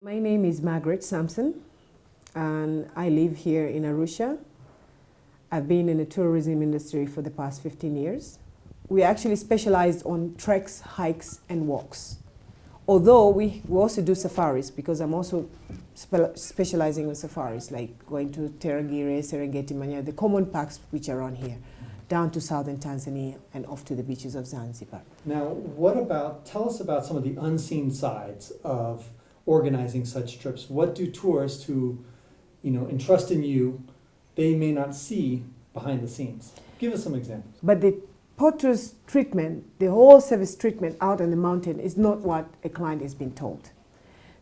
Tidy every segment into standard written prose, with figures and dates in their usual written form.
My name is Margaret Sampson, and I live here in Arusha. I've been in the tourism industry for the past 15 years. We actually specialized on treks, hikes, and walks. Although we also do safaris, because I'm also specializing on safaris, like going to Terangire, Serengeti, Manyara, the common parks which are on here, down to southern Tanzania and off to the beaches of Zanzibar. Now, tell us about some of the unseen sides of organizing such trips. What do tourists who, entrust in you, they may not see behind the scenes? Give us some examples. But the porter's treatment, the whole service treatment out on the mountain is not what a client has been told.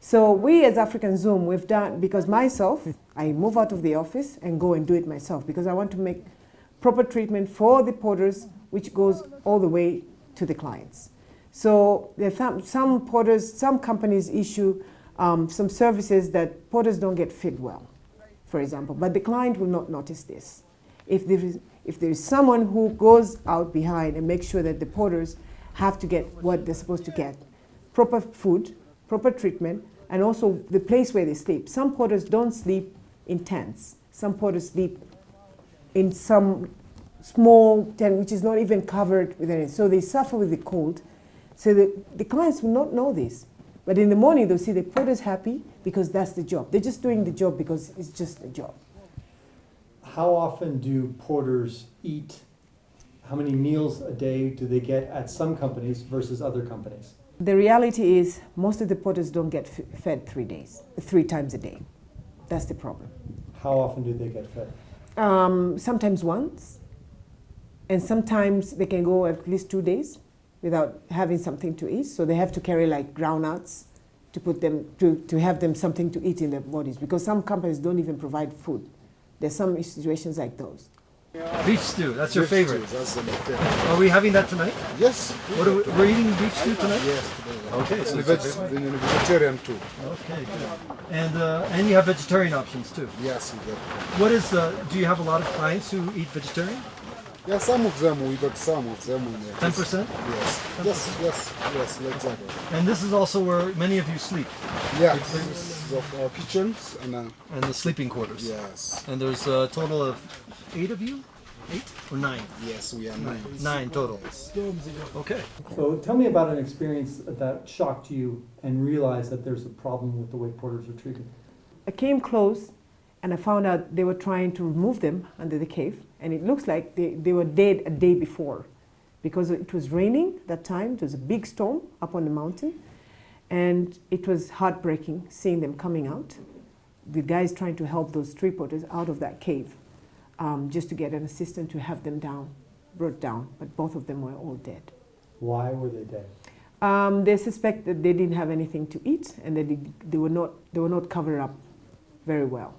So we as African Zoom, we've done, because myself, I move out of the office and go and do it myself because I want to make proper treatment for the porters, which goes all the way to the clients. So there are some porters, some companies issue some services that porters don't get fed well, for example, but the client will not notice this. If there is someone who goes out behind and makes sure that the porters have to get what they're supposed to get, proper food, proper treatment, and also the place where they sleep. Some porters don't sleep in tents. Some porters sleep in some small tent which is not even covered with anything. So they suffer with the cold. So the clients will not know this. But in the morning, they'll see the porter's happy because that's the job. They're just doing the job because it's just a job. How often do porters eat? How many meals a day do they get at some companies versus other companies? The reality is most of the porters don't get fed 3 times a day. That's the problem. How often do they get fed? Sometimes once. And sometimes they can go at least 2 days without having something to eat. So they have to carry like groundnuts to put them to have them something to eat in their bodies, because some companies don't even provide food. There's some situations like those. Beef stew, that's your favorite. That's my favorite. Are we having that tonight? Yes. We're eating beef stew tonight? Yes. Okay, so And vegetarian too. okay, good. And you have vegetarian options too. Yes, we got. What is do you have a lot of clients who eat vegetarian? Yeah, some of them we got some of them. 10%? Yes, like that. And this is also where many of you sleep. Yeah, this is of our kitchens and the sleeping quarters. yes, And there's a total of 8 of you? 8 or 9? yes, we are 9. 9 total. Okay. So tell me about an experience that shocked you and realized that there's a problem with the way porters are treated. I came close and I found out they were trying to remove them under the cave, and it looks like they were dead a day before because it was raining that time. It was a big storm up on the mountain, and it was heartbreaking seeing them coming out. The guys trying to help those 3 porters out of that cave just to get an assistant to have them brought down, but both of them were all dead. Why were they dead? They suspect that they didn't have anything to eat and that they were not covered up very well.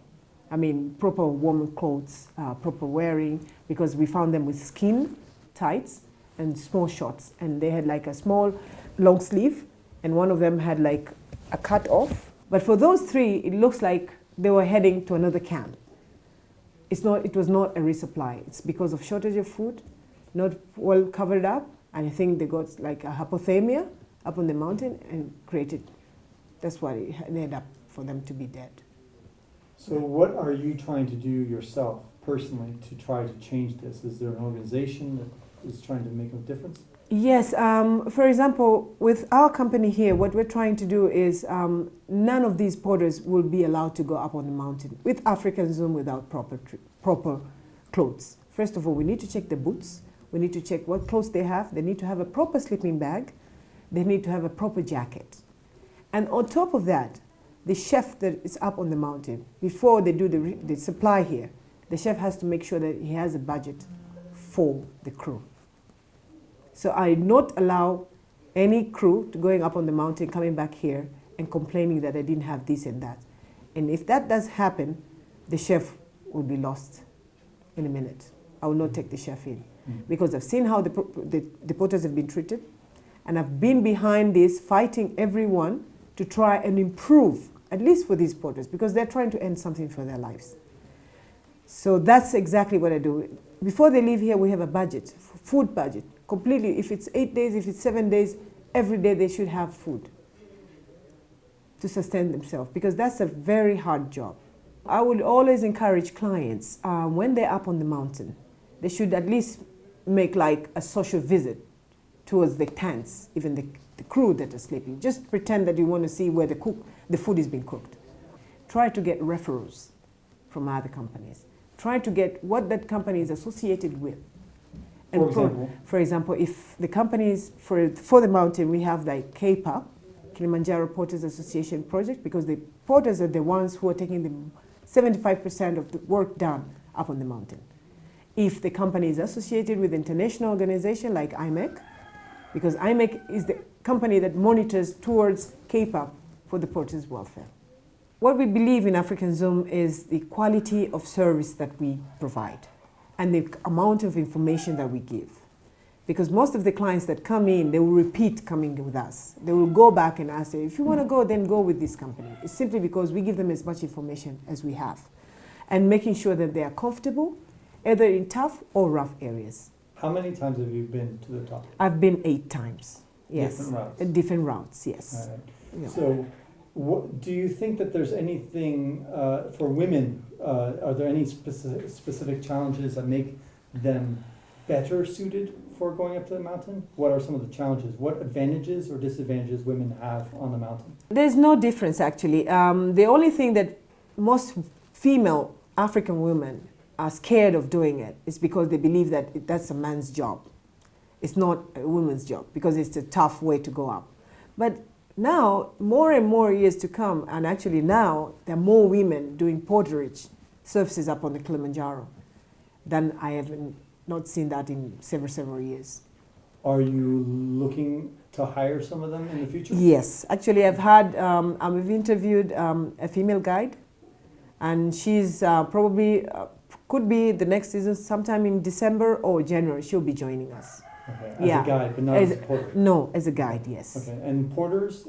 I mean, proper warm clothes, proper wearing, because we found them with skin tights and small shorts, and they had like a small long sleeve, and one of them had like a cut off. But for those 3, it looks like they were heading to another camp. It was not a resupply. It's because of shortage of food, not well covered up, and I think they got like a hypothermia up on the mountain and that's why it ended up for them to be dead. So what are you trying to do yourself personally to try to change this? Is there an organization that is trying to make a difference? Yes. For example, with our company here, what we're trying to do is none of these porters will be allowed to go up on the mountain with African Zoom without proper clothes. First of all, we need to check the boots. We need to check what clothes they have. They need to have a proper sleeping bag. They need to have a proper jacket. And on top of that, the chef that is up on the mountain, before they do the supply here, the chef has to make sure that he has a budget for the crew. So I not allow any crew to going up on the mountain, coming back here and complaining that I didn't have this and that. And if that does happen, the chef will be lost in a minute. I will not take the chef in because I've seen how the porters have been treated, and I've been behind this fighting everyone to try and improve, at least for these porters, because they're trying to earn something for their lives. So that's exactly what I do. Before they leave here, we have a budget, food budget, completely. If it's 8 days, if it's 7 days, every day they should have food. to sustain themselves, because that's a very hard job. I would always encourage clients, when they're up on the mountain, they should at least make like a social visit towards the tents, even the crew that are sleeping. Just pretend that you want to see where the food is being cooked. Try to get referrals from other companies. Try to get what that company is associated with. And for example, if the companies for the mountain, we have like KPA, Kilimanjaro Porters Association project, because the porters are the ones who are taking the 75% of the work done up on the mountain. If the company is associated with international organization like IMEC, because IMEC is the company that monitors towards KPA for the porters' welfare. What we believe in African Zoom is the quality of service that we provide and the amount of information that we give. Because most of the clients that come in, they will repeat coming with us. They will go back and ask, if you want to go, then go with this company. It's simply because we give them as much information as we have and making sure that they are comfortable, either in tough or rough areas. How many times have you been to the top? I've been 8 times, yes. Different routes? Different routes, yes. All right. Yeah. So do you think that there's anything for women, are there any specific challenges that make them better suited for going up to the mountain? What are some of the challenges? What advantages or disadvantages women have on the mountain? There's no difference, actually. The only thing that most female African women are scared of doing it is because they believe that that's a man's job. It's not a woman's job, because it's a tough way to go up. But now, more and more years to come, and actually now, there are more women doing porterage services up on the Kilimanjaro than I have not seen that in several years. Are you looking to hire some of them in the future? Yes, actually I've interviewed a female guide, and she's probably, could be the next season, sometime in December or January, she'll be joining us. Okay, as a guide, but not as a porter? No, as a guide, yes. Okay, and porters,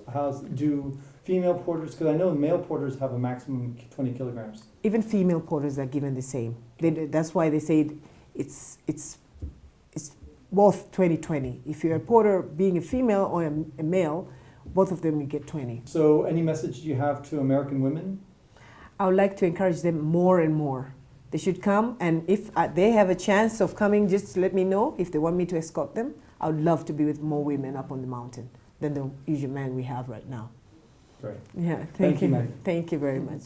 do female porters, because I know male porters have a maximum 20 kilograms. Even female porters are given the same. That's why they say it's both 20-20. If you're a porter being a female or a male, both of them you get 20. So any message you have to American women? I would like to encourage them more and more. They should come, and if they have a chance of coming, just let me know if they want me to escort them. I would love to be with more women up on the mountain than the usual men we have right now. Great. Yeah, Thank you, Maggie. Thank you very much.